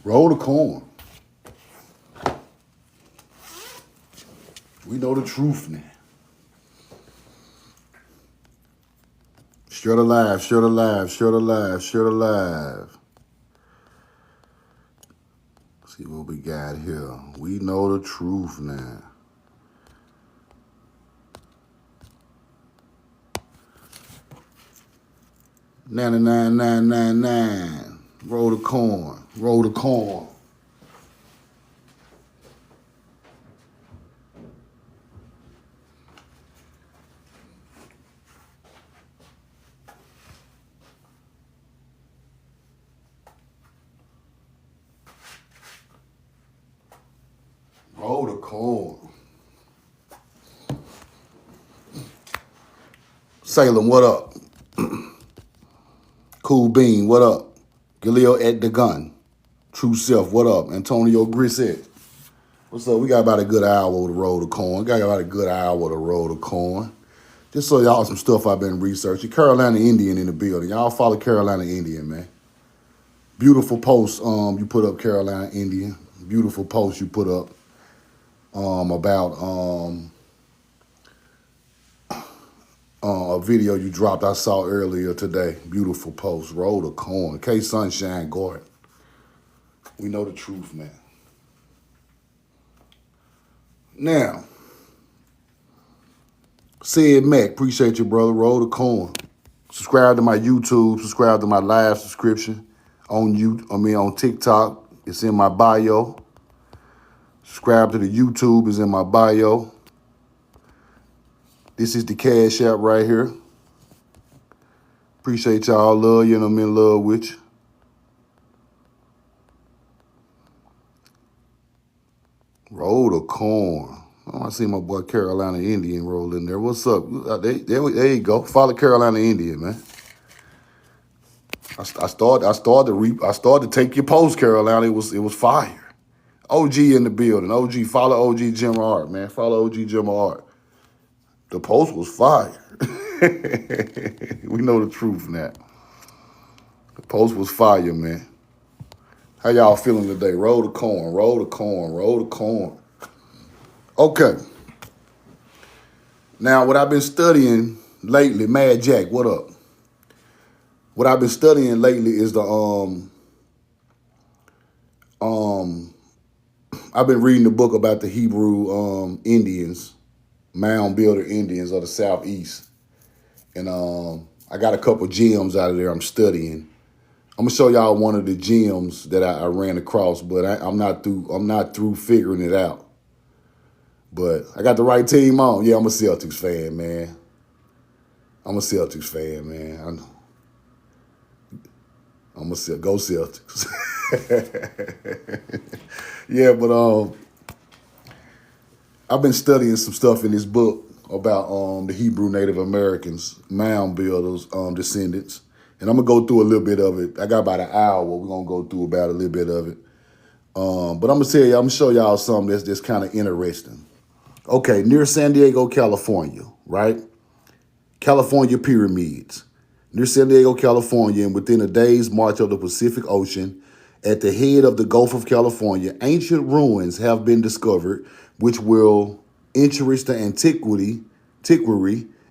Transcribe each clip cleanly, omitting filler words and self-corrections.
Roll the corn. We know the truth now. Share the live, share the live, share the live, share the live. See what we got here. We know the truth now. $99,999. Roll the corn. Roll the corn. Roll the corn. Salem, what up? Cool Bean, what up? Galil at the gun. True Self, what up? Antonio Grissett. What's up? We got about a good hour to roll the corn. Got about a good hour to roll the corn. Just so y'all some stuff I've been researching. Carolina Indian in the building. Y'all follow Carolina Indian, man. Beautiful post you put up, Carolina Indian. Beautiful post you put up about a video you dropped I saw earlier today. Beautiful post. Roll the corn. K Sunshine Gordon. We know the truth, man. Now, Sid Mac, appreciate you, brother. Roll the corn. Subscribe to my YouTube. Subscribe to my live subscription on TikTok. It's in my bio. Subscribe to the YouTube. It's in my bio. This is the Cash App right here. Appreciate y'all. Love you and I'm in love with you. Roll the corn. Oh, I see my boy Carolina Indian roll in there. What's up? There you go. Follow Carolina Indian, man. I started to take your post, Carolina. It was fire. OG in the building. OG, follow OG Jim Art, man. Follow OG Jim Art. The post was fire. We know the truth now. The post was fire, man. How y'all feeling today? Roll the corn, roll the corn, roll the corn. Okay. Now, what I've been studying lately, Mad Jack, what up? What I've been studying lately is I've been reading the book about the Hebrew Indians, Mound Builder Indians of the Southeast. And I got a couple gems out of there I'm studying. I'm gonna show y'all one of the gems that I ran across, but I'm not through figuring it out. But I got the right team on. Yeah, I'm a Celtics fan, man. I'm a Celtics fan, man. I know. Go Celtics. Yeah, but I've been studying some stuff in this book about the Hebrew Native Americans, mound builders, descendants. And I'm going to go through a little bit of it. I got about an hour. We're going to go through about a little bit of it. But I'm going to tell you, I'm going to show y'all something that's just kind of interesting. Okay, near San Diego, California, right? California pyramids. Near San Diego, California, and within a day's march of the Pacific Ocean, at the head of the Gulf of California, ancient ruins have been discovered, which will interest the antiquary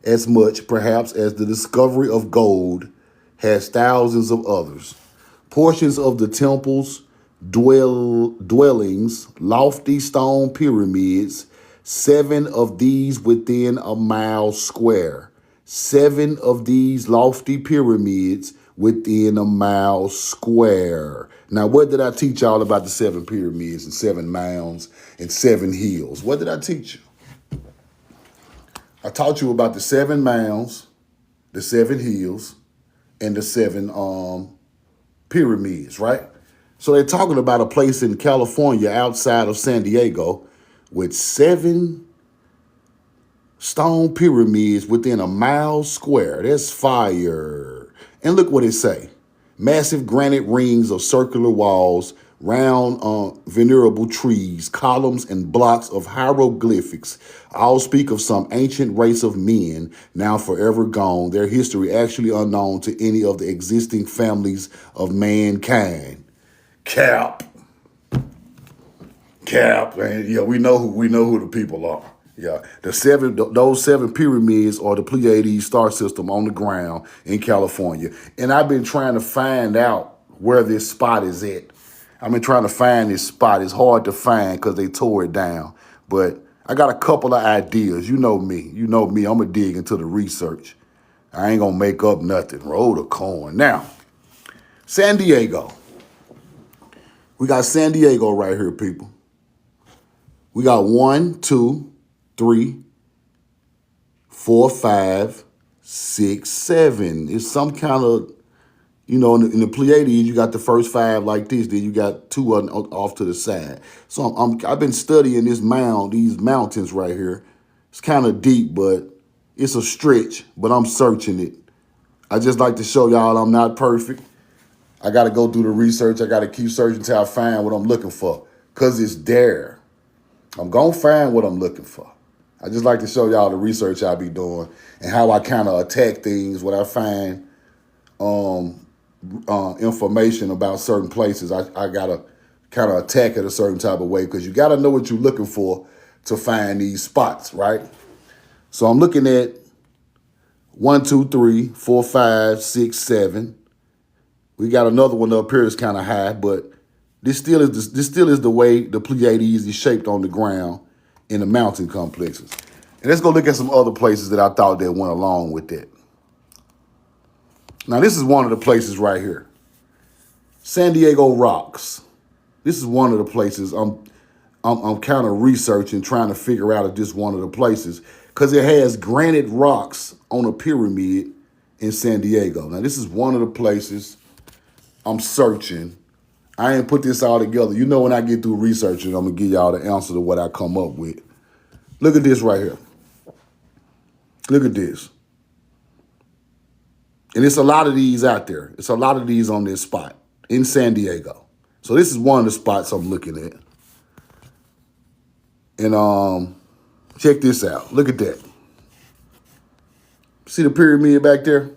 as much, perhaps, as the discovery of gold has thousands of others. Portions of the temples, dwellings, lofty stone pyramids, 7 of these within a mile square. 7 of these lofty pyramids within a mile square. Now, what did I teach y'all about the 7 pyramids and 7 mounds and 7 hills? What did I teach you? I taught you about the 7 mounds, the 7 hills, and the 7 pyramids, right? So they're talking about a place in California outside of San Diego with 7 stone pyramids within a mile square. That's fire. And look what it say. Massive granite rings of circular walls, round venerable trees, columns and blocks of hieroglyphics all speak of some ancient race of men now forever gone, their history actually unknown to any of the existing families of mankind. Cap. Cap, and yeah, we know who the people are. Yeah, those seven pyramids are the Pleiades star system on the ground in California. And I've been trying to find out where this spot is at. I've been trying to find this spot. It's hard to find because they tore it down. But I got a couple of ideas. You know me. I'm gonna dig into the research. I ain't gonna make up nothing. Roll the coin. Now, San Diego. We got San Diego right here, people. We got 1, 2, 3, 4, 5, 6, 7. It's some kind of, in the Pleiades, you got the first 5 like this. Then you got 2 off to the side. So I've been studying these mountains right here. It's kind of deep, but it's a stretch. But I'm searching it. I just like to show y'all I'm not perfect. I got to go do the research. I got to keep searching until I find what I'm looking for. Because it's there. I'm going to find what I'm looking for. I just like to show y'all the research I be doing and how I kind of attack things when I find information about certain places. I got to kind of attack it a certain type of way because you got to know what you're looking for to find these spots, right? So I'm looking at 1, 2, 3, 4, 5, 6, 7. We got another one up here that's kind of high, but this still is the way the Pleiades is shaped on the ground in the mountain complexes. And let's go look at some other places that I thought that went along with that. Now, this is one of the places right here. San Diego Rocks. This is one of the places I'm kind of researching, trying to figure out if this is one of the places, because it has granite rocks on a pyramid in San Diego. Now, this is one of the places I'm searching. I ain't put this all together. When I get through researching, I'm going to give y'all the answer to what I come up with. Look at this right here. Look at this. And it's a lot of these out there. It's a lot of these on this spot in San Diego. So this is one of the spots I'm looking at. And check this out. Look at that. See the pyramid back there?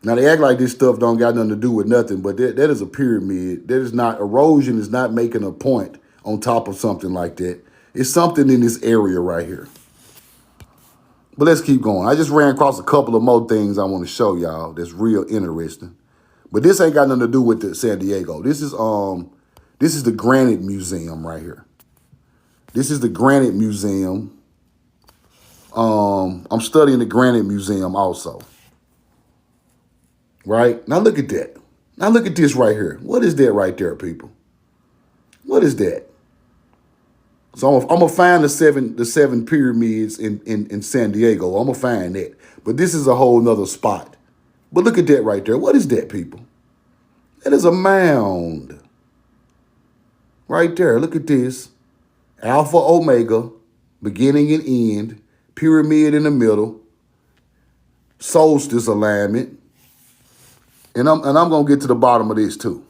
Now, they act like this stuff don't got nothing to do with nothing, but that is a pyramid. That is not, erosion is not making a point on top of something like that. It's something in this area right here. But let's keep going. I just ran across a couple of more things I want to show y'all that's real interesting. But this ain't got nothing to do with the San Diego. This is the Granite Museum right here. This is the Granite Museum. I'm studying the Granite Museum also. Right? Now look at that. Now look at this right here. What is that right there, people? What is that? So I'm gonna find the seven pyramids in San Diego. I'm gonna find that. But this is a whole nother spot. But look at that right there. What is that, people? That is a mound. Right there. Look at this. Alpha, Omega, beginning and end, pyramid in the middle, solstice alignment. And I'm going to get to the bottom of this, too.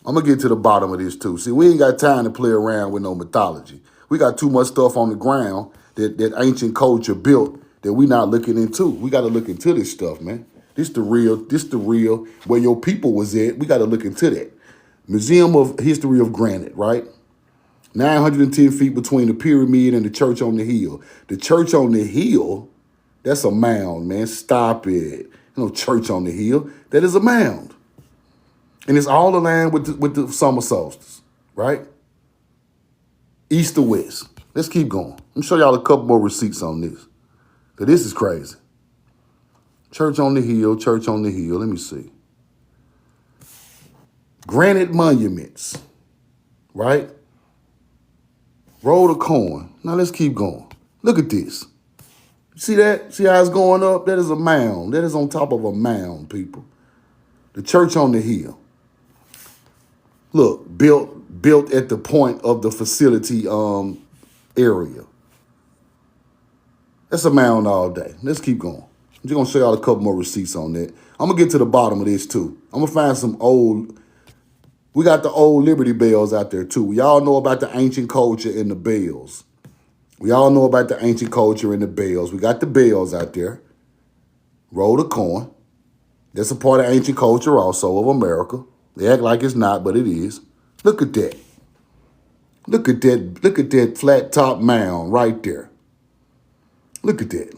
I'm going to get to the bottom of this, too. See, we ain't got time to play around with no mythology. We got too much stuff on the ground that ancient culture built that we not looking into. We got to look into this stuff, man. This the real, where your people was at. We got to look into that. Museum of History of Granite, right? 910 feet between the pyramid and the church on the hill. The church on the hill, that's a mound, man. Stop it. No church on the hill. That is a mound. And it's all aligned with the summer solstice, right? East to west. Let's keep going. Let me show y'all a couple more receipts on this. Because this is crazy. Church on the hill, church on the hill. Let me see. Granite monuments, right? Roll the coin. Now let's keep going. Look at this. See that? See how it's going up? That is a mound. That is on top of a mound, people. The church on the hill. Look, built at the point of the facility area. That's a mound all day. Let's keep going. I'm just going to show y'all a couple more receipts on that. I'm going to get to the bottom of this, too. I'm going to find some old... We got the old Liberty Bells out there, too. We all know about the ancient culture and the bells. We all know about the ancient culture and the bells. We got the bells out there. Roll the coin. That's a part of ancient culture also of America. They act like it's not, but it is. Look at that. Look at that flat top mound right there. Look at that.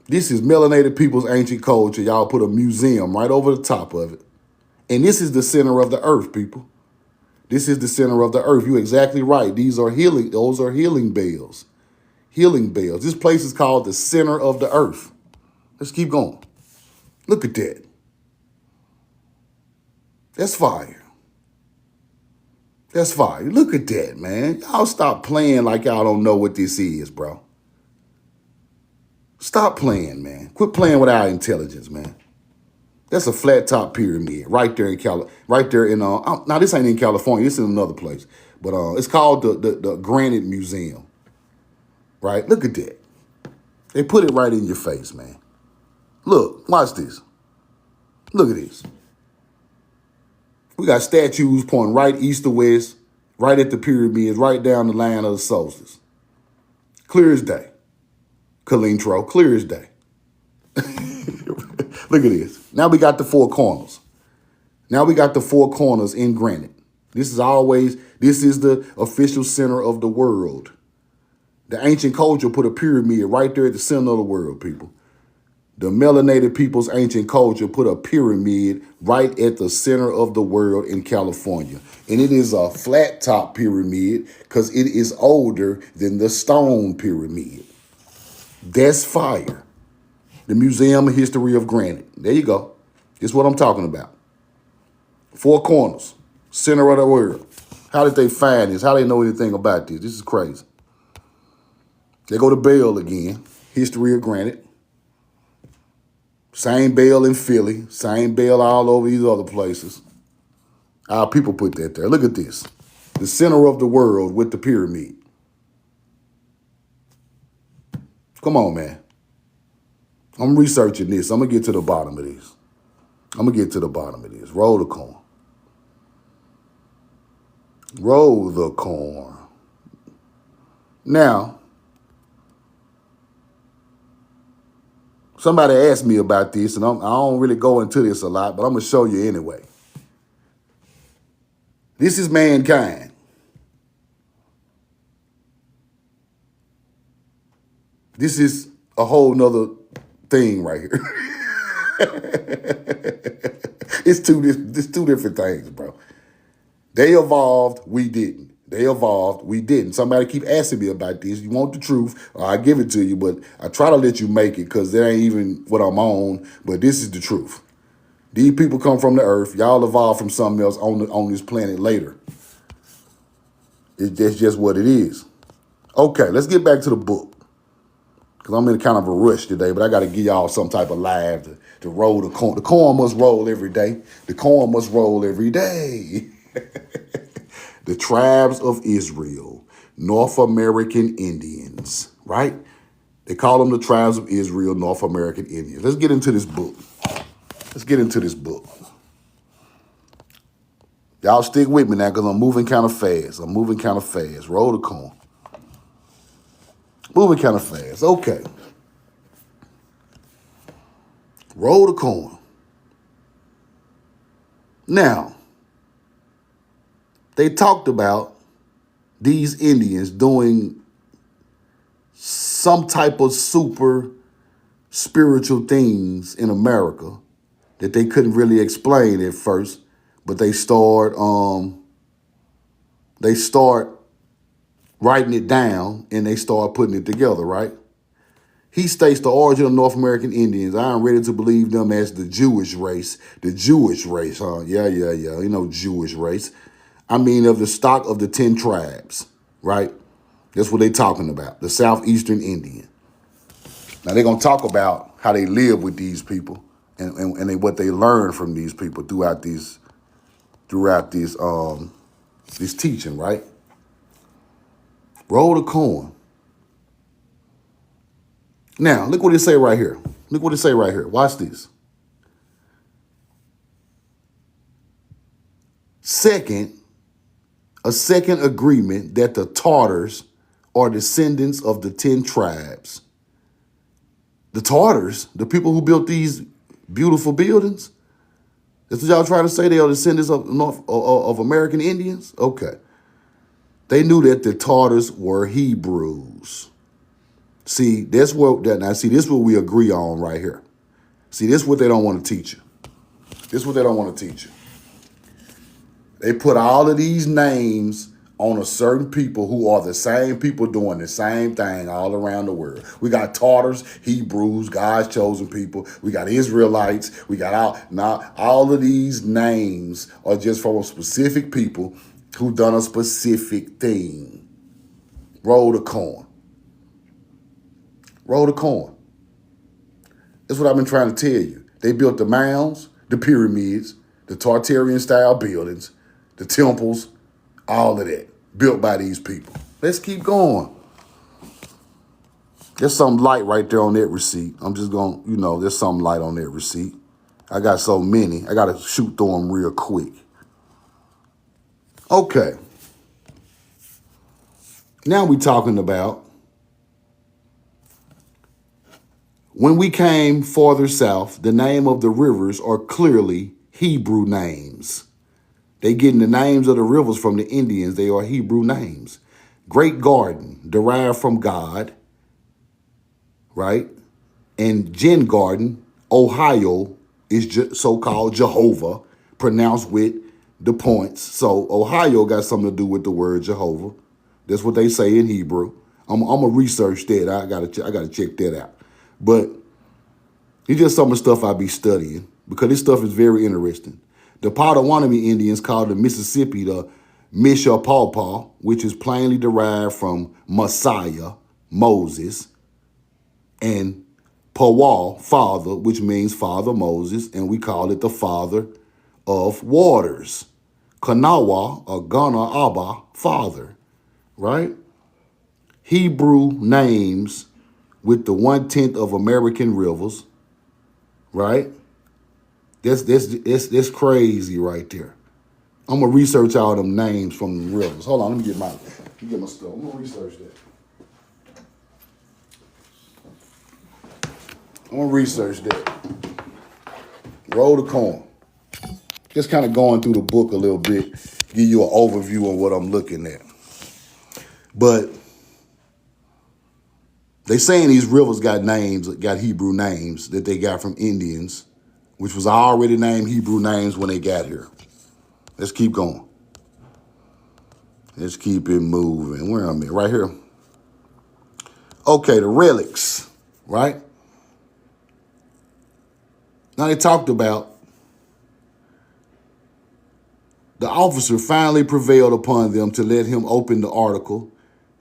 This is melanated people's ancient culture. Y'all put a museum right over the top of it. And this is the center of the earth, people. This is the center of the earth. You're exactly right. Those are healing bells. Healing bells. This place is called the center of the earth. Let's keep going. Look at that. That's fire. That's fire. Look at that, man. Y'all stop playing like y'all don't know what this is, bro. Stop playing, man. Quit playing with our intelligence, man. That's a flat top pyramid right there in now this ain't in California, this is in another place. But it's called the Granite Museum. Right? Look at that. They put it right in your face, man. Look, watch this. Look at this. We got statues pointing right east to west, right at the pyramids, right down the line of the solstice. Clear as day. Colintro, clear as day. Look at this. Now we got the four corners. Now we got the four corners in granite. This is the official center of the world. The ancient culture put a pyramid right there at the center of the world, people. The melanated people's ancient culture put a pyramid right at the center of the world in California. And it is a flat top pyramid because it is older than the stone pyramid. That's fire. The Museum of History of Granite. There you go. This is what I'm talking about. Four corners, center of the world. How did they find this? How they know anything about this? This is crazy. They go to Bell again. History of Granite. Same Bell in Philly. Same Bell all over these other places. Our people put that there. Look at this. The center of the world with the pyramid. Come on, man. I'm researching this. I'm going to get to the bottom of this. Roll the corn. Roll the corn. Now, somebody asked me about this, and I don't really go into this a lot, but I'm going to show you anyway. This is mankind. This is a whole nother thing right here. It's two different things, bro. They evolved, we didn't. They evolved, we didn't. Somebody keep asking me about this. You want the truth, I give it to you, but I try to let you make it because that ain't even what I'm on, but this is the truth. These people come from the earth. Y'all evolved from something else on this planet later. That's just what it is. Okay, let's get back to the book. Because I'm in kind of a rush today, but I got to give y'all some type of live to roll the corn. The corn must roll every day. The corn must roll every day. The tribes of Israel, North American Indians, right? They call them the tribes of Israel, North American Indians. Let's get into this book. Y'all stick with me now because I'm moving kind of fast. Roll the corn. Moving kind of fast. Okay. Roll the corn. Now, they talked about these Indians doing some type of super spiritual things in America that they couldn't really explain at first, but they start writing it down and they start putting it together, right? He states the origin of North American Indians. I am ready to believe them as the Jewish race. The Jewish race, huh? Yeah. You know, Jewish race. I mean, of the stock of the 10 tribes, right? That's what they're talking about, the Southeastern Indian. Now, they're going to talk about how they live with these people and what they learn from these people throughout this teaching, right? Roll the corn. Now, look what it say right here. Watch this. A second agreement that the Tartars are descendants of the 10 tribes. The Tartars, the people who built these beautiful buildings, That's what y'all trying to say? They are descendants of American Indians? Okay. They knew that the Tartars were Hebrews. See, that's what this is what we agree on right here. See, this is what they don't want to teach you. This is what they don't want to teach you. They put all of these names on a certain people who are the same people doing the same thing all around the world. We got Tartars, Hebrews, God's chosen people. We got Israelites. We got all of these names are just from specific people who done a specific thing. Roll the corn. Roll the corn. That's what I've been trying to tell you. They built the mounds, the pyramids, the Tartarian-style buildings, the temples, all of that, built by these people. Let's keep going. There's some light right there on that receipt. I'm just going, there's some light on that receipt. I got so many. I got to shoot through them real quick. Okay. Now we're talking about when we came farther south, the name of the rivers are clearly Hebrew names. They getting the names of the rivers from the Indians. They are Hebrew names. Great Garden, derived from God, right? And Gin Garden, Ohio, is so-called Jehovah, pronounced with the points. So Ohio got something to do with the word Jehovah. That's what they say in Hebrew. I'm gonna research that. I gotta check that out. But it's just some of the stuff I be studying because this stuff is very interesting. The Potawatomi Indians called the Mississippi the Mishapawpaw, which is plainly derived from Messiah, Moses, and Pawa, father, which means Father Moses, and we call it the Father of Waters. Kanawa, or Ghana Abba, father, right? Hebrew names with the 1/10 of American rivers, right? That's crazy right there. I'm gonna research all them names from the rivers. Hold on, let me get my stuff. I'm gonna research that. I'm gonna research that. Roll the corn. Just kind of going through the book a little bit, give you an overview of what I'm looking at. But they saying these rivers got names, got Hebrew names that they got from Indians, which was already named Hebrew names when they got here. Let's keep going. Let's keep it moving. Where am I? Right here. Okay, the relics, right? Now they talked about the officer finally prevailed upon them to let him open the article.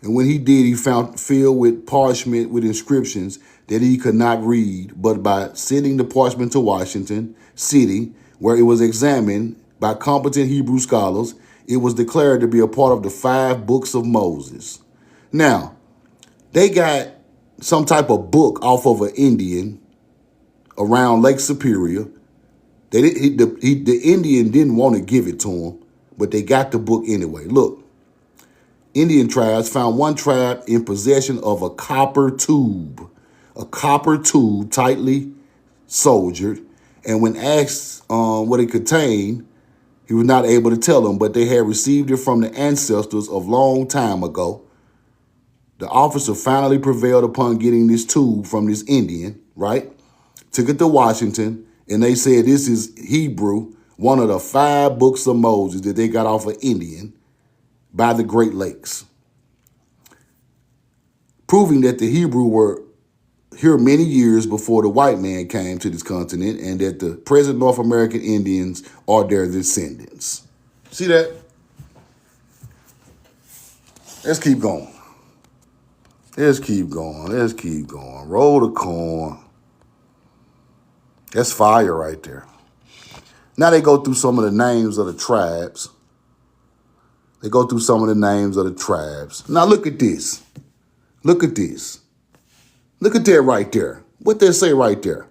And when he did, he found filled with parchment with inscriptions that he could not read. But by sending the parchment to Washington City, where it was examined by competent Hebrew scholars, it was declared to be a part of the 5 books of Moses. Now, they got some type of book off of an Indian around Lake Superior. The Indian didn't want to give it to him, but they got the book anyway. Look, Indian tribes found one tribe in possession of a copper tube tightly soldered, and when asked what it contained, he was not able to tell them, but they had received it from the ancestors of long time ago. The officer finally prevailed upon getting this tube from this Indian, right? Took it to Washington, and they said this is Hebrew, one of the 5 books of Moses that they got off of Indian by the Great Lakes, proving that the Hebrew were here many years before the white man came to this continent and that the present North American Indians are their descendants. See that? Let's keep going. Let's keep going. Let's keep going. Roll the corn. That's fire right there. Now they go through some of the names of the tribes. Now look at this. Look at this. Look at that right there. What they say right there?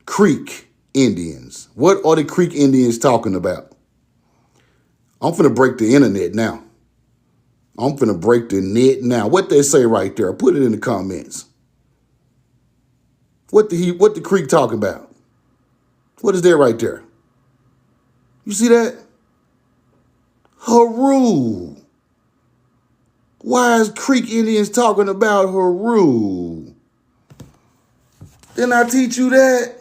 Creek Indians. What are the Creek Indians talking about? I'm finna break the internet now. I'm finna break the net now. What they say right there? Put it in the comments. What the Creek talking about? What is that right there? You see that? Haru. Why is Creek Indians talking about Haru? Didn't I teach you that?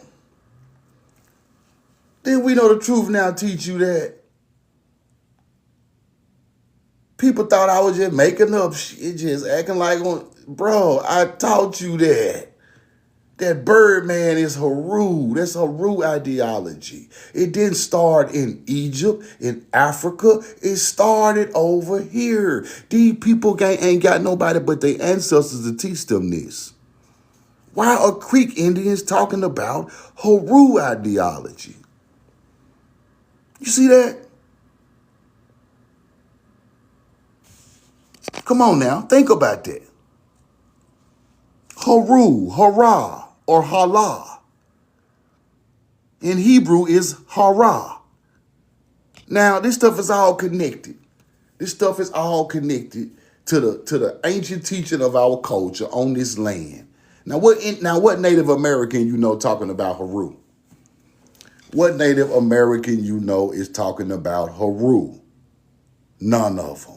Then we know the truth now teach you that. People thought I was just making up shit, just acting like, bro, I taught you that. That Birdman is Haru. That's Haru ideology. It didn't start in Egypt, in Africa. It started over here. These people ain't got nobody but their ancestors to teach them this. Why are Creek Indians talking about Haru ideology? You see that? Come on now, think about that. Haru, Hara, or Hala. In Hebrew is Hara. Now, this stuff is all connected. This stuff is all connected to the ancient teaching of our culture on this land. Now, what Native American you know talking about Haru? What Native American you know is talking about Haru? None of them.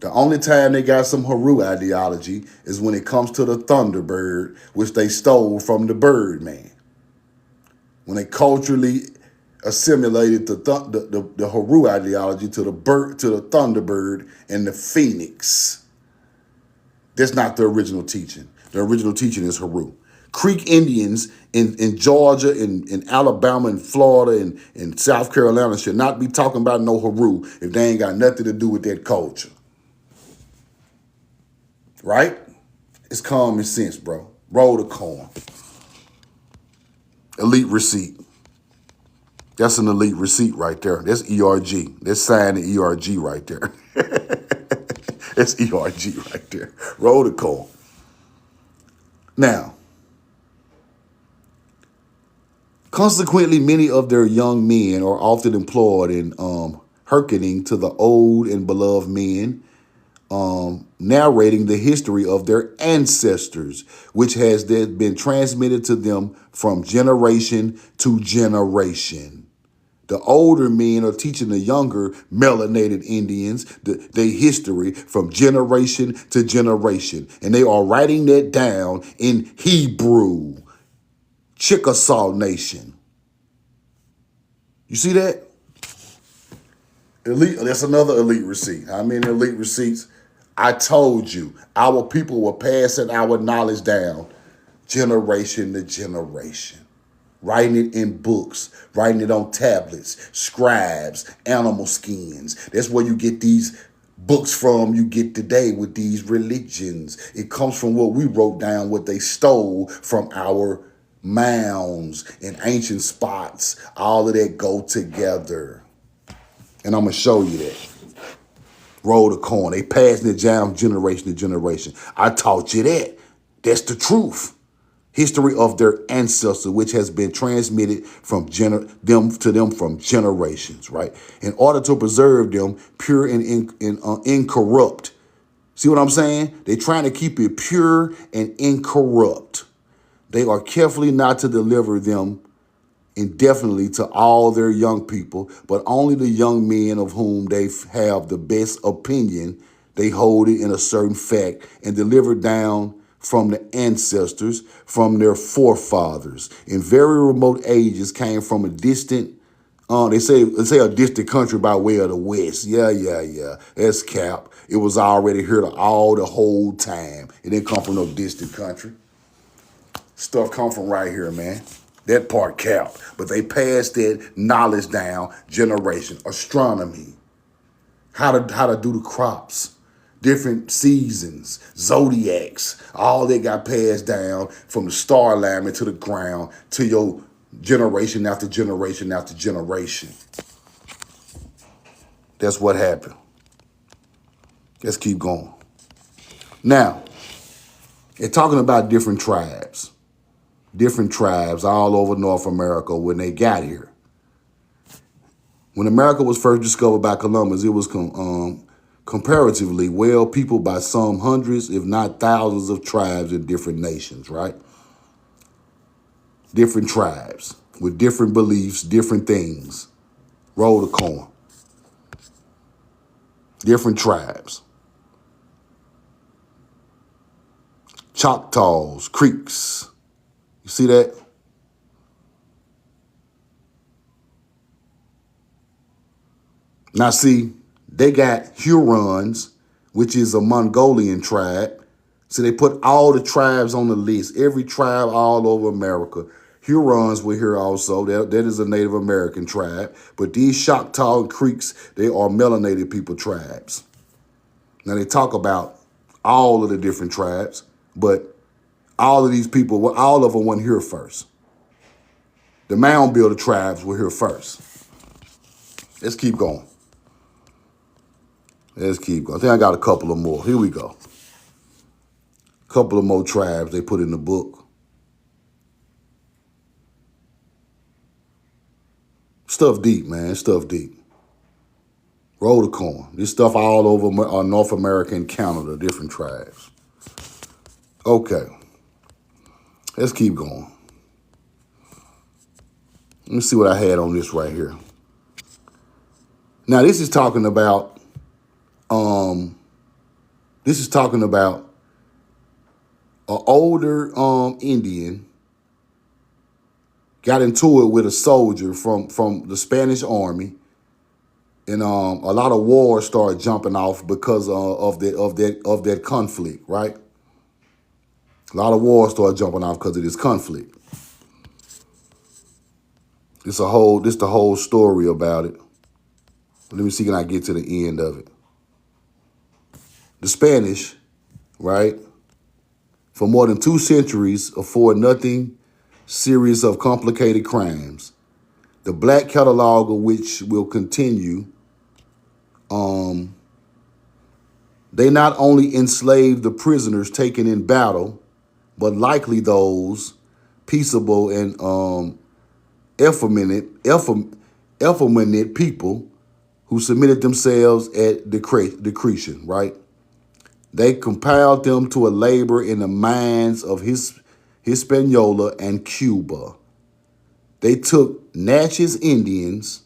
The only time they got some Haru ideology is when it comes to the Thunderbird, which they stole from the Birdman. When they culturally assimilated the Haru ideology to the Thunderbird and the Phoenix. That's not the original teaching. The original teaching is Haru. Creek Indians in Georgia, in Alabama, in Florida, and South Carolina should not be talking about no Haru if they ain't got nothing to do with that culture. Right? It's common sense, bro. Roll the coin. Elite receipt. That's an elite receipt right there. That's ERG. That's signed the ERG right there. That's ERG right there. Roll the coin. Now, consequently, many of their young men are often employed in hearkening to the old and beloved men, narrating the history of their ancestors, which has then been transmitted to them from generation to generation. The older men are teaching the younger melanated Indians their history from generation to generation. And they are writing that down in Hebrew, Chickasaw Nation. You see that? Elite. That's another elite receipt. How many elite receipts? I told you, our people were passing our knowledge down generation to generation. Writing it in books, writing it on tablets, scribes, animal skins. That's where you get these books from you get today with these religions. It comes from what we wrote down, what they stole from our mounds and ancient spots. All of that go together. And I'm going to show you that. Roll the coin. They passing it down generation to generation. I taught you that. That's the truth. History of their ancestors, which has been transmitted from them from generations, right? In order to preserve them pure and incorrupt. See what I'm saying? They're trying to keep it pure and incorrupt. They are carefully not to deliver them indefinitely to all their young people, but only the young men of whom they have the best opinion. They hold it in a certain fact and deliver down from the ancestors, from their forefathers. In very remote ages came from a distant, they say a distant country by way of the West. Yeah. That's cap. It was already here all the whole time. It didn't come from no distant country. Stuff come from right here, man. That part cap. But they passed that knowledge down generation. Astronomy. How to do the crops. Different seasons, zodiacs, all that got passed down from the star alignment to the ground to your generation after generation after generation. That's what happened. Let's keep going. Now, they're talking about different tribes all over North America when they got here. When America was first discovered by Columbus, it was comparatively well peopled by some hundreds, if not thousands of tribes in different nations, right? Different tribes with different beliefs, different things. Roll the corn. Different tribes. Choctaws, Creeks. You see that? Now see, they got Hurons, which is a Mongolian tribe. So they put all the tribes on the list, every tribe all over America. Hurons were here also. That is a Native American tribe. But these Choctaw and Creeks, they are melanated people tribes. Now they talk about all of the different tribes, but all of these people, all of them weren't here first. The Mound Builder tribes were here first. Let's keep going. Let's keep going. I think I got a couple of more. Here we go. Couple of more tribes they put in the book. Stuff deep, man. Stuff deep. Roll the corn. This stuff all over North America and Canada, different tribes. Okay. Let's keep going. Let me see what I had on this right here. Now, this is talking about an older Indian got into it with a soldier from the Spanish army, and a lot of wars started jumping off because of that conflict, right? A lot of wars started jumping off because of this conflict. This the whole story about it. Let me see, can I get to the end of it? The Spanish, right, for more than 2 centuries afford nothing series of complicated crimes. The black catalog of which will continue. They not only enslaved the prisoners taken in battle, but likely those peaceable and effeminate people who submitted themselves at discretion, right? They compelled them to a labor in the mines of Hispaniola and Cuba. They took Natchez Indians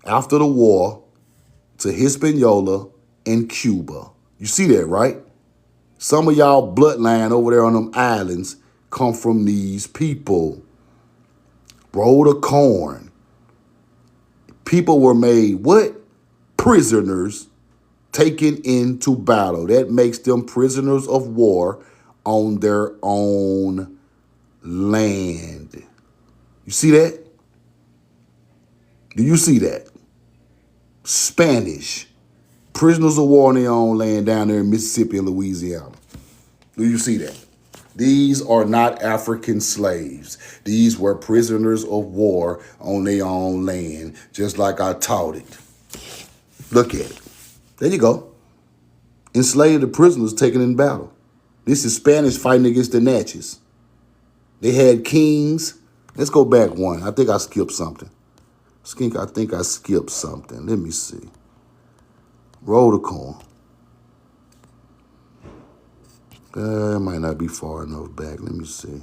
after the war to Hispaniola and Cuba. You see that, right? Some of y'all bloodline over there on them islands come from these people. Roll the corn. People were made what? Prisoners taken into battle. That makes them prisoners of war on their own land. You see that? Do you see that? Spanish. Prisoners of war on their own land down there in Mississippi and Louisiana. Do you see that? These are not African slaves. These were prisoners of war on their own land, just like I taught it. Look at it. There you go. Enslaved the prisoners taken in battle. This is Spanish fighting against the Natchez. They had kings. Let's go back one. I think I skipped something. I think I skipped something. Let me see. Roll the corn. It might not be far enough back. Let me see.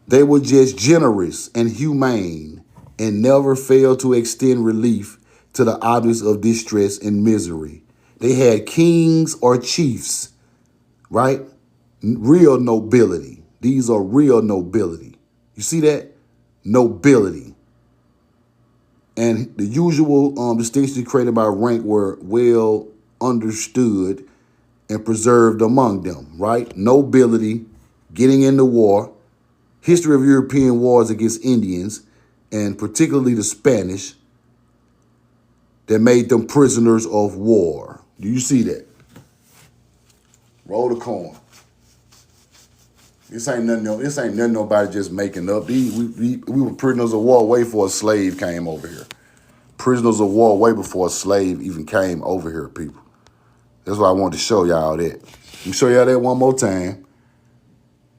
They were just generous and humane and never failed to extend relief to the objects of distress and misery. They had kings or chiefs, right? Real nobility. These are real nobility. You see that? Nobility. And the usual distinctions created by rank were well understood and preserved among them, right? Nobility, getting into war, history of European wars against Indians, and particularly the Spanish, that made them prisoners of war. Do you see that? Roll the corn. This ain't nothing nobody just making up. We were prisoners of war way before a slave came over here. Prisoners of war way before a slave even came over here, people. That's why I wanted to show y'all that. Let me show y'all that one more time.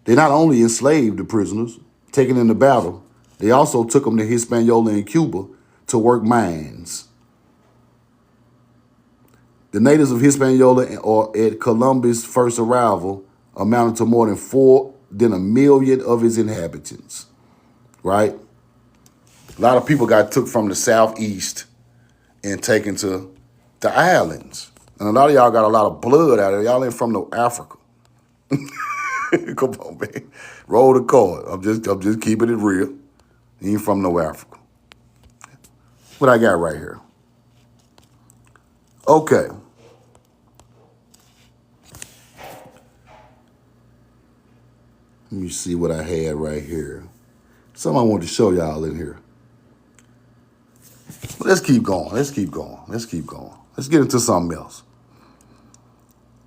They not only enslaved the prisoners, taken into battle, they also took them to Hispaniola and Cuba to work mines. The natives of Hispaniola or at Columbus' first arrival amounted to more than 4 than 1,000,000 of its inhabitants, right? A lot of people got took from the southeast and taken to the islands. And a lot of y'all got a lot of blood out of it. Y'all ain't from no Africa. Come on, man. Roll the card. I'm just keeping it real. You ain't from no Africa. What I got right here. Okay. Let me see what I had right here. Something I want to show y'all in here. But let's keep going. Let's keep going. Let's keep going. Let's get into something else.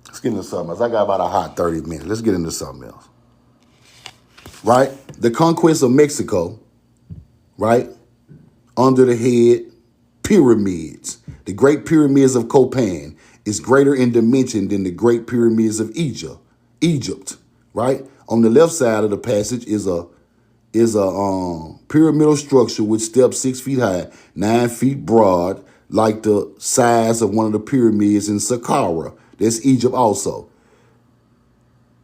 Let's get into something else. I got about a hot 30 minutes. Let's get into something else. Right? The conquest of Mexico, right? Under the head, pyramids. The Great Pyramids of Copan is greater in dimension than the Great Pyramids of Egypt, right? On the left side of the passage is a pyramidal structure with steps 6 feet high, 9 feet broad, like the size of one of the pyramids in Saqqara. That's Egypt also.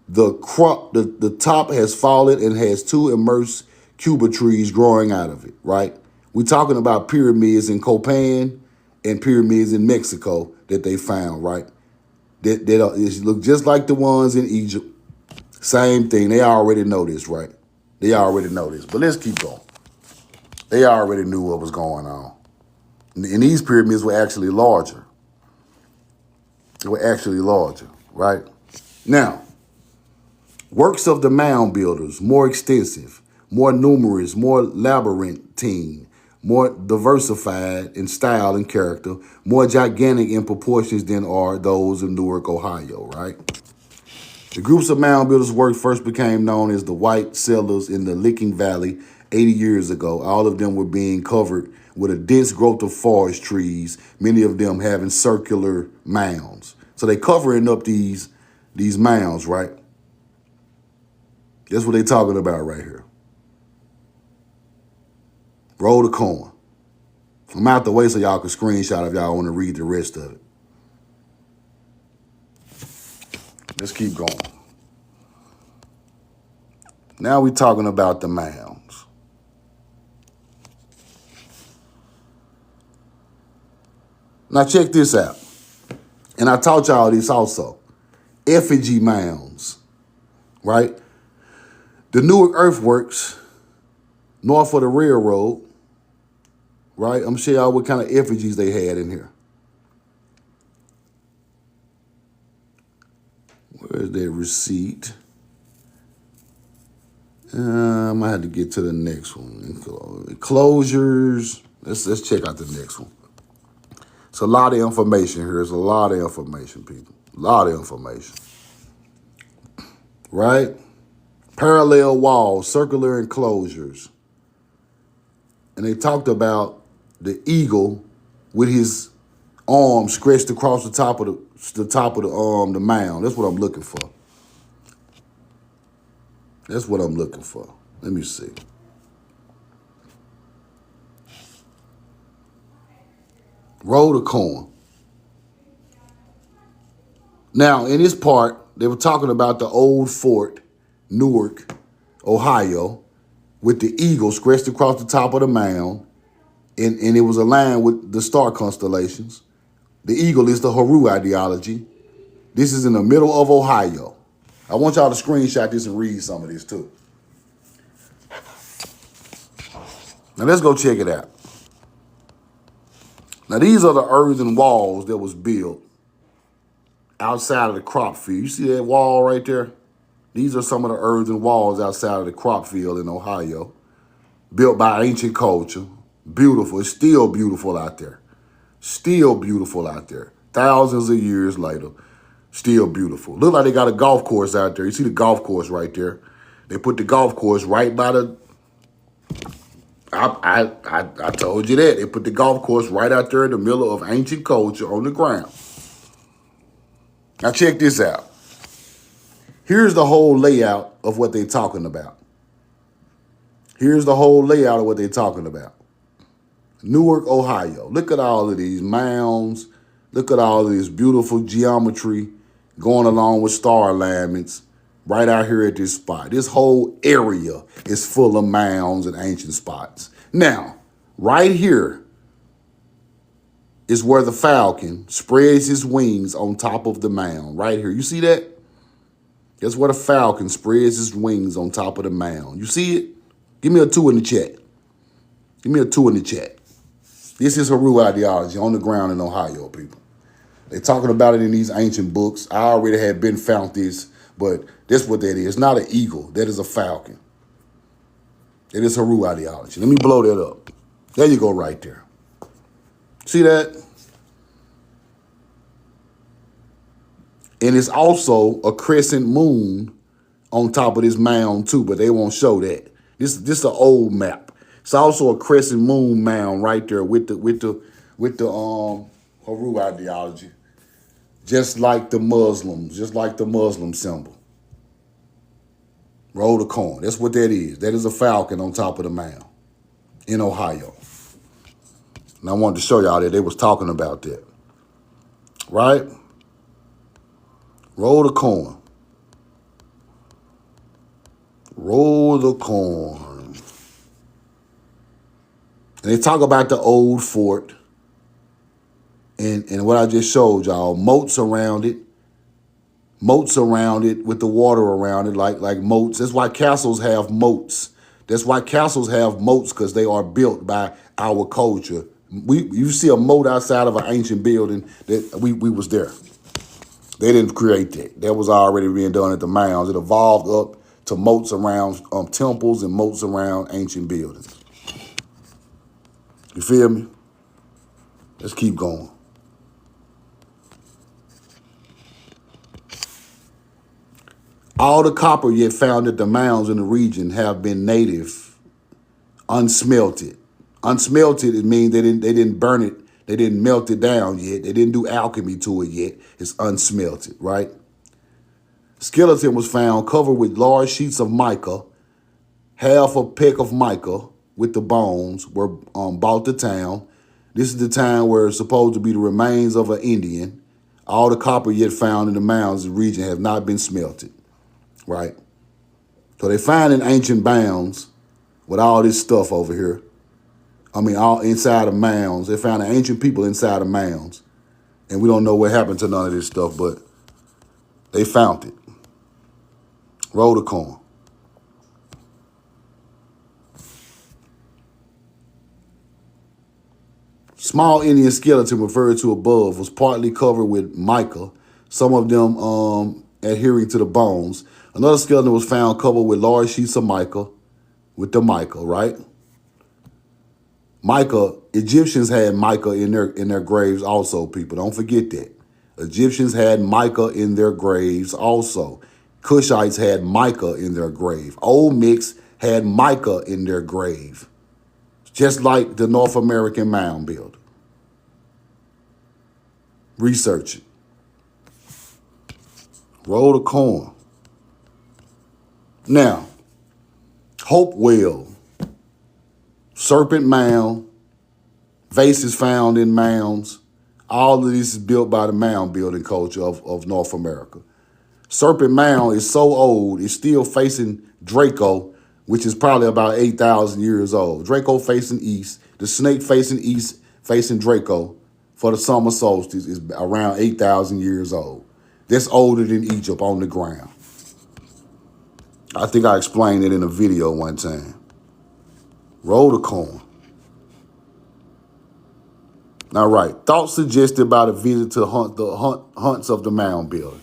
The top has fallen and has 2 immersed cuba trees growing out of it, right? We're talking about pyramids in Copan and pyramids in Mexico that they found, right? That look just like the ones in Egypt. Same thing. They already know this, right? They already know this. But let's keep going. They already knew what was going on. And these pyramids were actually larger. They were actually larger, right? Now, works of the mound builders, more extensive, more numerous, more labyrinthine, more diversified in style and character, more gigantic in proportions than are those in Newark, Ohio, right? The groups of mound builders' work first became known as the White Settlers in the Licking Valley 80 years ago. All of them were being covered with a dense growth of forest trees, many of them having circular mounds. So they covering up these mounds, right? That's what they talking about right here. Roll the coin. I'm out the way so y'all can screenshot if y'all want to read the rest of it. Let's keep going. Now we're talking about the mounds. Now check this out. And I taught y'all this also. Effigy mounds, right? The Newark Earthworks, north of the railroad, right? I'm going to show y'all what kind of effigies they had in here. Where's their receipt? I might have to get to the next one. Closures. Let's check out the next one. It's a lot of information here. It's a lot of information, people. A lot of information. Right? Parallel walls, circular enclosures. And they talked about the eagle with his arm stretched across the top of the mound. That's what I'm looking for. That's what I'm looking for. Let me see. Roll the coin. Now, in this part, they were talking about the old fort, Newark, Ohio, with the eagle stretched across the top of the mound, and it was aligned with the star constellations. The eagle is the Haru ideology. This is in the middle of Ohio. I want y'all to screenshot this and read some of this too. Now let's go check it out. Now these are the earthen walls that was built outside of the crop field. You see that wall right there? These are some of the earthen walls outside of the crop field in Ohio, built by ancient culture. Beautiful. It's still beautiful out there. Still beautiful out there. Thousands of years later, still beautiful. Look like they got a golf course out there. You see the golf course right there. They put the golf course right by the... I told you that. They put the golf course right out there in the middle of ancient culture on the ground. Now check this out. Here's the whole layout of what they're talking about. Here's the whole layout of what they're talking about. Newark, Ohio. Look at all of these mounds. Look at all of this beautiful geometry going along with star alignments. right out here at this spot. This whole area is full of mounds and ancient spots. Now, right here is where the falcon spreads his wings on top of the mound. Right here. You see that? That's where the falcon spreads his wings on top of the mound. You see it? Give me a 2 in the chat. Give me a 2 in the chat. This is Haru ideology on the ground in Ohio, people. They're talking about it in these ancient books. I already had been found this, but that's what that is. It's not an eagle. That is a falcon. It is Haru ideology. Let me blow that up. There you go right there. See that? And it's also a crescent moon on top of this mound too, but they won't show that. This is an old map. It's also a crescent moon mound right there with the Haru ideology. Just like the Muslim symbol. Roll the coin. That's what that is. That is a falcon on top of the mound in Ohio. And I wanted to show y'all that they was talking about that. Right? Roll the coin. Roll the coin. And they talk about the old fort. And what I just showed y'all, moats around it with the water around it, like moats. That's why castles have moats. That's why castles have moats, because they are built by our culture. You see a moat outside of an ancient building, that we was there. They didn't create that. That was already being done at the mounds. It evolved up to moats around temples and moats around ancient buildings. You feel me? Let's keep going. All the copper yet found at the mounds in the region have been native, unsmelted. Unsmelted, it means they didn't burn it, they didn't melt it down yet, they didn't do alchemy to it yet. It's unsmelted, right? Skeleton was found covered with large sheets of mica. Half a peck of mica with the bones were brought to town. This is the time where it's supposed to be the remains of an Indian. All the copper yet found in the mounds in the region have not been smelted. Right? So they find in ancient mounds with all this stuff over here. I mean, all inside of mounds. They found the ancient people inside of mounds. And we don't know what happened to none of this stuff, but they found it. Roll the coin. Small Indian skeleton referred to above was partly covered with mica, some of them adhering to the bones. Another skeleton was found covered with large sheets of mica, with the mica, right? Mica, Egyptians had mica in their graves also, people. Don't forget that. Egyptians had mica in their graves also. Cushites had mica in their grave. Old Mix had mica in their grave. Just like the North American mound builder. Research it. Roll the coin. Now, Hopewell, Serpent Mound, vases found in mounds. All of this is built by the mound building culture of North America. Serpent Mound is so old, it's still facing Draco, which is probably about 8,000 years old. Draco facing east, the snake facing east, facing Draco for the summer solstice is around 8,000 years old. That's older than Egypt on the ground. I think I explained it in a video one time. Roll the coin. All right. Thoughts suggested by the visit to hunts of the mound builder.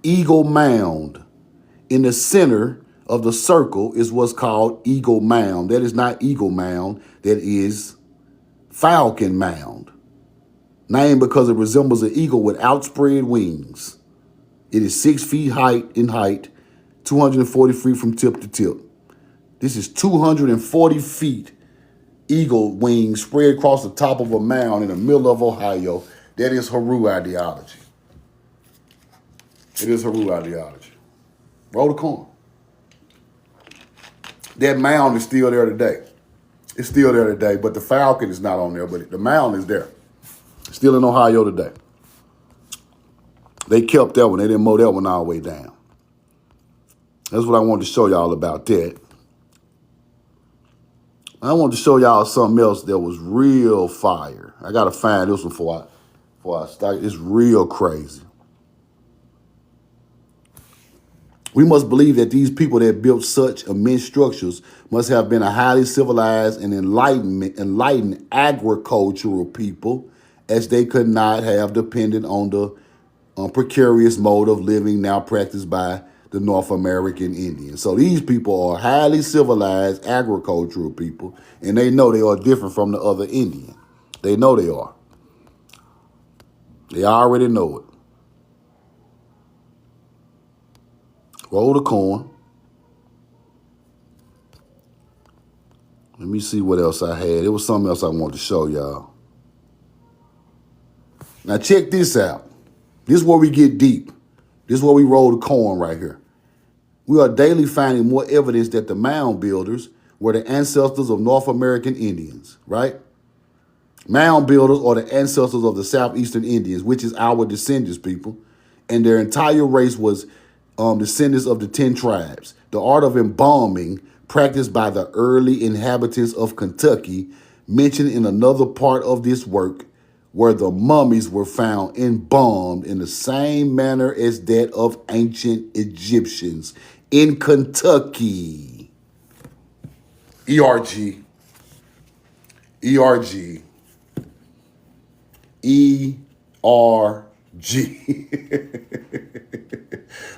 Eagle Mound. In the center of the circle is what's called Eagle Mound. That is not Eagle Mound. That is Falcon Mound. Named because it resembles an eagle with outspread wings. It is 6 feet in height, 240 feet from tip to tip. This is 240 feet eagle wings spread across the top of a mound in the middle of Ohio. That is Haru ideology. It is Haru ideology. Roll the coin. That mound is still there today. It's still there today, but the falcon is not on there, but the mound is there. Still in Ohio today. They kept that one. They didn't mow that one all the way down. That's what I wanted to show y'all about that. I wanted to show y'all something else that was real fire. I gotta find this one before I start. It's real crazy. We must believe that these people that built such immense structures must have been a highly civilized and enlightened agricultural people, as they could not have depended on the precarious mode of living now practiced by the North American Indians. So these people are highly civilized agricultural people, and they know they are different from the other Indian. They know they are. They already know it. Roll the corn. Let me see what else I had. It was something else I wanted to show y'all. Now check this out. This is where we get deep. This is where we roll the corn right here. We are daily finding more evidence that the mound builders were the ancestors of North American Indians, right? Mound builders are the ancestors of the Southeastern Indians, which is our descendants, people. And their entire race was descendants of the 10 tribes. The art of embalming, practiced by the early inhabitants of Kentucky, mentioned in another part of this work, where the mummies were found embalmed in the same manner as that of ancient Egyptians in Kentucky. ERG. ERG. ERG.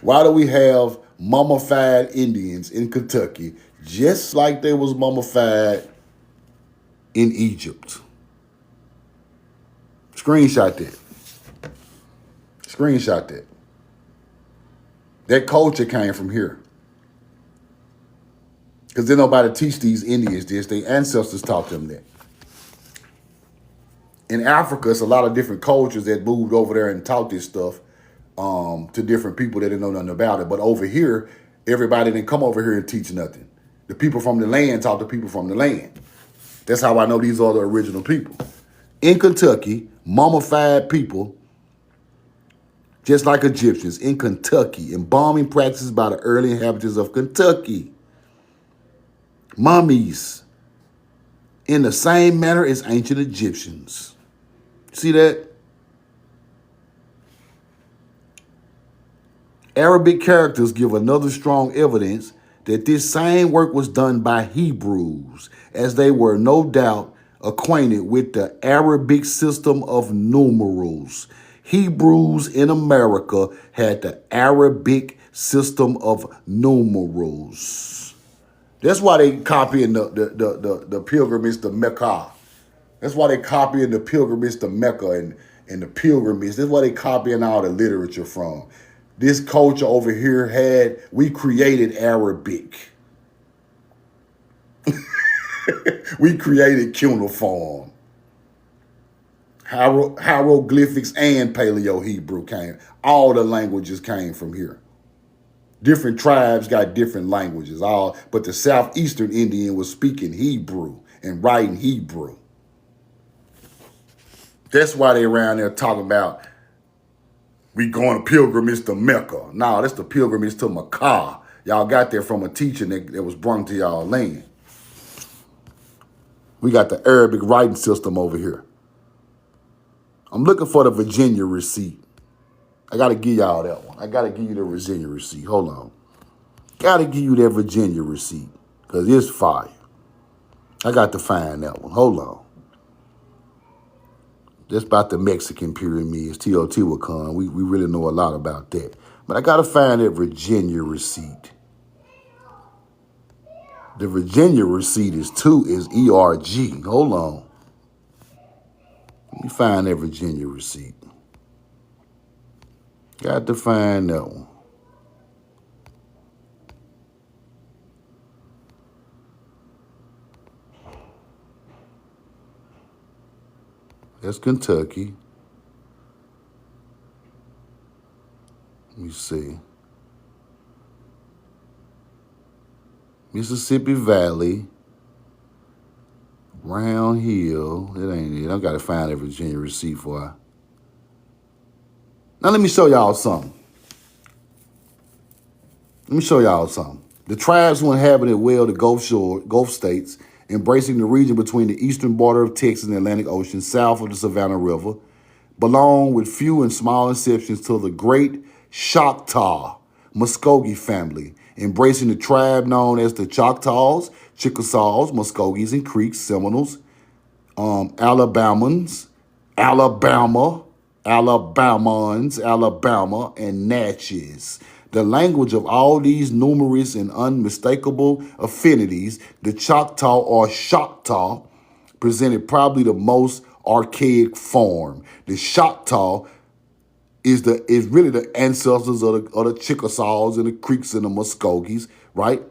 Why do we have mummified Indians in Kentucky just like they was mummified in Egypt? Screenshot that. Screenshot that. That culture came from here. Because then nobody teach these Indians this. Their ancestors taught them that. In Africa, it's a lot of different cultures that moved over there and taught this stuff to different people that didn't know nothing about it. But over here, everybody didn't come over here and teach nothing. The people from the land taught the people from the land. That's how I know these are the original people. In Kentucky, mummified people, just like Egyptians, in Kentucky, embalming practices by the early inhabitants of Kentucky. Mummies, in the same manner as ancient Egyptians. See that? Arabic characters give another strong evidence that this same work was done by Hebrews, as they were no doubt acquainted with the Arabic system of numerals. Hebrews in America had the Arabic system of numerals. That's why they copying the pilgrimage to Mecca. That's why they copying the pilgrimage to Mecca and the pilgrimage. That's why they copying all the literature from. This culture over here we created Arabic. We created cuneiform. Hieroglyphics and Paleo-Hebrew came. All the languages came from here. Different tribes got different languages. But the Southeastern Indian was speaking Hebrew and writing Hebrew. That's why they around there talking about we going to pilgrimage to Mecca. No, that's the pilgrimage to Mecca. Y'all got there from a teaching that was brought to y'all land. We got the Arabic writing system over here. I'm looking for the Virginia receipt. I got to give y'all that one. I got to give you the Virginia receipt. Hold on. Got to give you that Virginia receipt because it's fire. I got to find that one. Hold on. That's about the Mexican pyramids, Teotihuacan. We really know a lot about that. But I got to find that Virginia receipt. The Virginia receipt is ERG. Hold on. Let me find that Virginia receipt. Got to find that one. That's Kentucky. Let me see. Mississippi Valley. Round Hill. That ain't it. I got to find that Virginia receipt for her. Now let me show y'all something. Let me show y'all something. The tribes who inhabited well the Gulf states, embracing the region between the eastern border of Texas and the Atlantic Ocean, south of the Savannah River, belong with few and small exceptions to the great Chahta-Muskokee family, embracing the tribe known as the Choctaws, Chickasaws, Muskogees, and Creeks, Seminoles, Alabamans, Alabama, and Natchez. The language of all these numerous and unmistakable affinities, the Choctaw or Choctaw, presented probably the most archaic form. The Choctaw is really the ancestors of the Chickasaws and the Creeks and the Muskogees, right?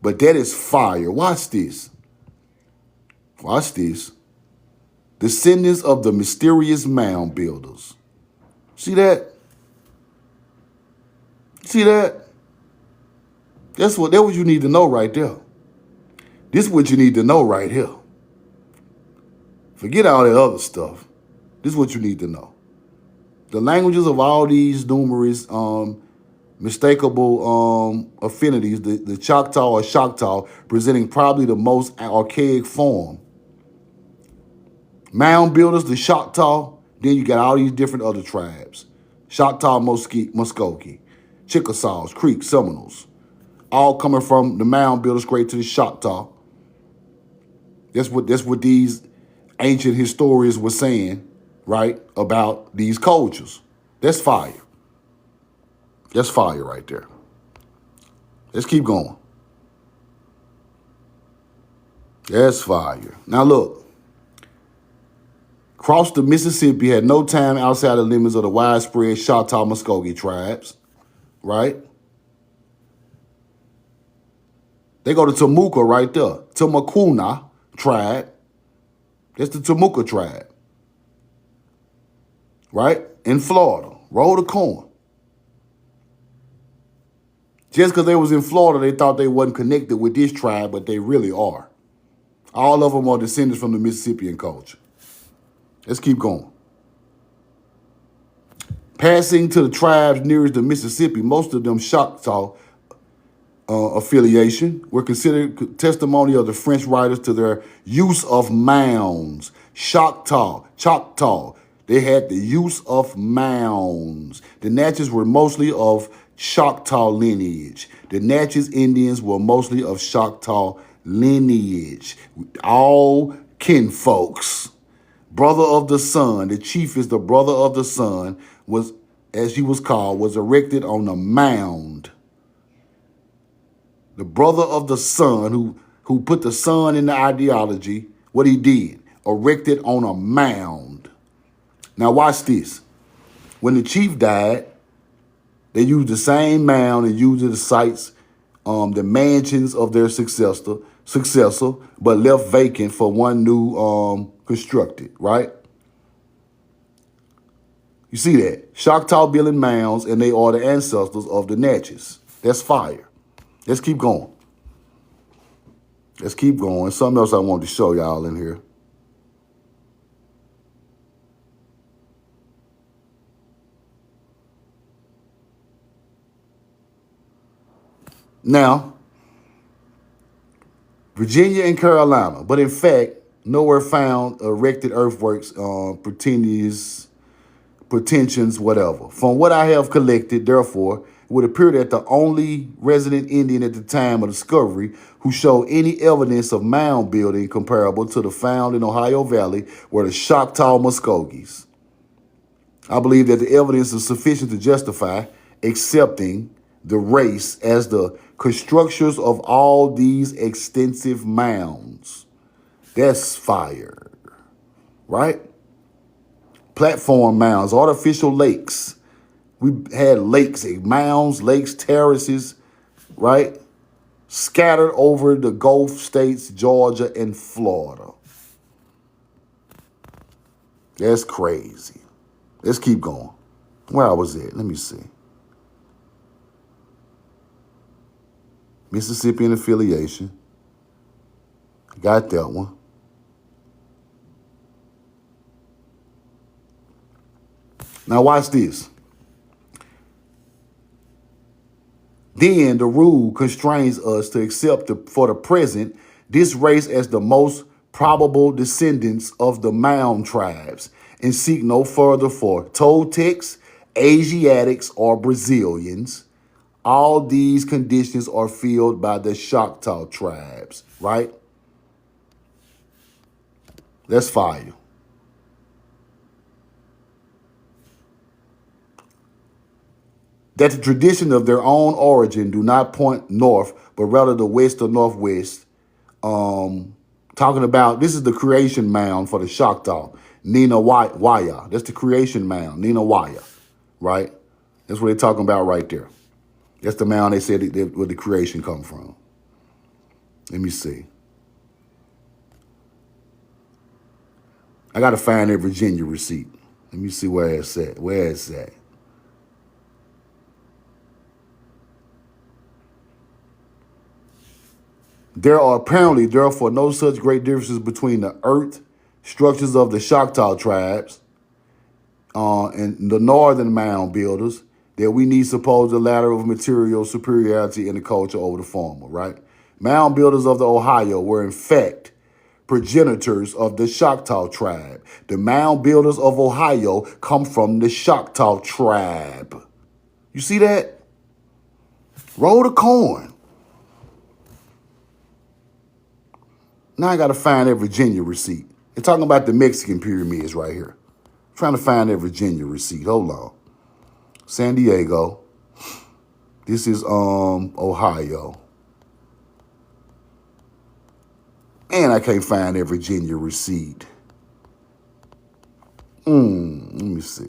But that is fire. Watch this. Watch this. Descendants of the mysterious mound builders. See that? See that? That's what you need to know right there. This is what you need to know right here. Forget all that other stuff. This is what you need to know. The languages of all these numerous mistakable affinities, the Choctaw or Choctaw, presenting probably the most archaic form. Mound builders, the Choctaw, then you got all these different other tribes. Chahta-Muskokee, Chickasaws, Creeks, Seminoles, all coming from the mound builders straight to the Choctaw. That's what these ancient historians were saying, right, about these cultures. That's fire. That's fire right there. Let's keep going. That's fire. Now look. Crossed the Mississippi, had no time outside the limits of the widespread Chahta-Muskokee tribes, right? They go to Temuka right there. Temakuna tribe. That's the Temuka tribe, right? In Florida. Roll the corn. Just because they was in Florida, they thought they wasn't connected with this tribe, but they really are. All of them are descendants from the Mississippian culture. Let's keep going. Passing to the tribes nearest the Mississippi, most of them Choctaw affiliation were considered testimony of the French writers to their use of mounds. Choctaw. They had the use of mounds. The Natchez were mostly of Choctaw lineage. The Natchez Indians were mostly of Choctaw lineage. All kinfolks. Brother of the sun, the chief is the brother of the sun, was, as he was called, was erected on a mound. The brother of the sun, who put the sun in the ideology, what he did, erected on a mound. Now watch this. When the chief died, they used the same mound and used the sites, the mansions of their successor, but left vacant for one new constructed, right? You see that? Choctaw building mounds, and they are the ancestors of the Natchez. That's fire. Let's keep going. Let's keep going. Something else I want to show y'all in here. Now, Virginia and Carolina, but in fact, nowhere found erected earthworks, pretensions, whatever. From what I have collected, therefore, it would appear that the only resident Indian at the time of discovery who showed any evidence of mound building comparable to the found in Ohio Valley were the Chahta-Muskokees. I believe that the evidence is sufficient to justify accepting the race as the constructors of all these extensive mounds. That's fire, right? Platform mounds, artificial lakes. We had lakes, mounds, lakes, terraces, right? Scattered over the Gulf states, Georgia and Florida. That's crazy. Let's keep going. Where I was at, let me see. Mississippian affiliation. Got that one. Now watch this. Then the rule constrains us to accept for the present this race as the most probable descendants of the Mound tribes and seek no further for Toltecs, Asiatics, or Brazilians. All these conditions are filled by the Choctaw tribes, right? That's fire. That the tradition of their own origin do not point north, but rather the west or northwest. Talking about, this is the creation mound for the Choctaw, Nina Waya. That's the creation mound, Nina Waya, right? That's what they're talking about right there. That's the mound they said where the creation come from. Let me see. I got to find that Virginia receipt. Let me see where it's at. Where it's at. There are apparently, therefore, no such great differences between the earth structures of the Choctaw tribes and the northern mound builders that we need suppose the latter of material superiority in the culture over the former, right? Mound builders of the Ohio were, in fact, progenitors of the Choctaw tribe. The mound builders of Ohio come from the Choctaw tribe. You see that? Roll the coin. Now I got to find that Virginia receipt. They're talking about the Mexican pyramids right here. I'm trying to find that Virginia receipt. Hold on. San Diego. This is Ohio. And I can't find that Virginia receipt. Let me see.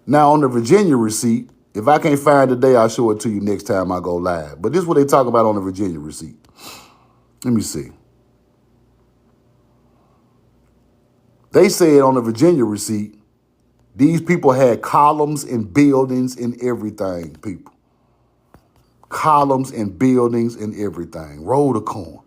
Now on the Virginia receipt, if I can't find it today, I'll show it to you next time I go live. But this is what they talk about on the Virginia receipt. Let me see. They said on the Virginia receipt, these people had columns and buildings and everything, people. Columns and buildings and everything. Roll the coin.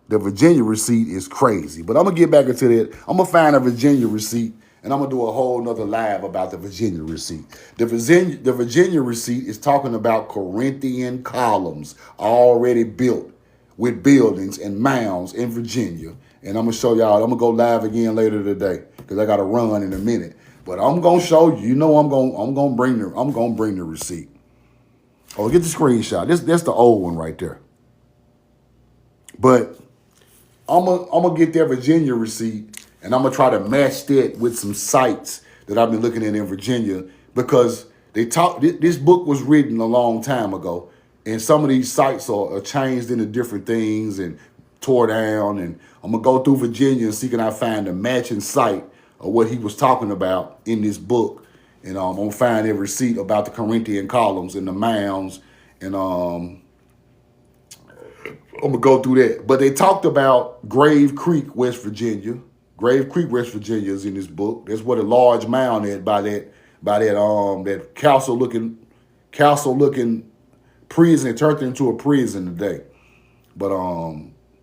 The Virginia receipt is crazy. But I'm going to get back into that. I'm going to find a Virginia receipt, and I'm going to do a whole nother live about the Virginia receipt. The Virginia receipt is talking about Corinthian columns already built with buildings and mounds in Virginia. And I'm going to show y'all. I'm going to go live again later today because I got to run in a minute. But I'm going to show you. You know I'm going to bring the receipt. Oh, get the screenshot. That's the old one right there. But I'm gonna get that Virginia receipt and I'm gonna try to match that with some sites that I've been looking at in Virginia because this book was written a long time ago and some of these sites are changed into different things and tore down, and I'm gonna go through Virginia and see can I find a matching site of what he was talking about in this book. And I'm gonna find a receipt about the Corinthian columns and the mounds, and I'm gonna go through that. But they talked about Grave Creek, West Virginia. Grave Creek, West Virginia is in this book. That's what a large mound is by that castle looking prison. It turned into a prison today. But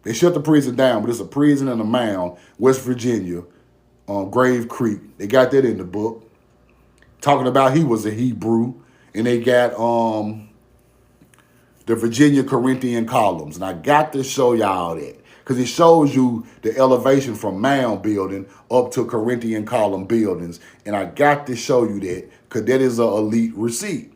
they shut the prison down, but it's a prison and a mound, West Virginia, Grave Creek. They got that in the book. Talking about he was a Hebrew, and they got the Virginia Corinthian columns. And I got to show y'all that because it shows you the elevation from mound building up to Corinthian column buildings. And I got to show you that because that is an elite receipt.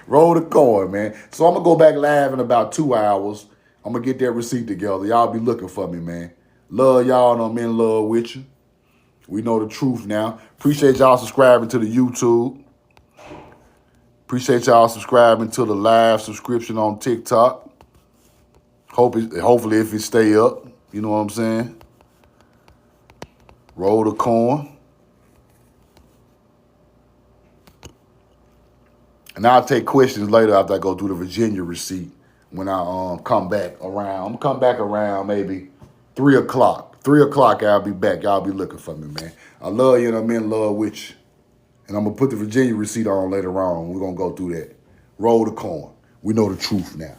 Roll the coin, man. So I'm going to go back live in about 2 hours. I'm going to get that receipt together. Y'all be looking for me, man. Love y'all and I'm in love with you. We know the truth now. Appreciate y'all subscribing to the YouTube. Appreciate y'all subscribing to the live subscription on TikTok. Hopefully if it stay up, you know what I'm saying? Roll the coin. And I'll take questions later after I go through the Virginia receipt when I come back around. I'm going to come back around maybe 3 o'clock. 3 o'clock, I'll be back. Y'all be looking for me, man. I love you and I'm in love with you. And I'm going to put the Virginia receipt on later on. We're going to go through that. Roll the coin. We know the truth now.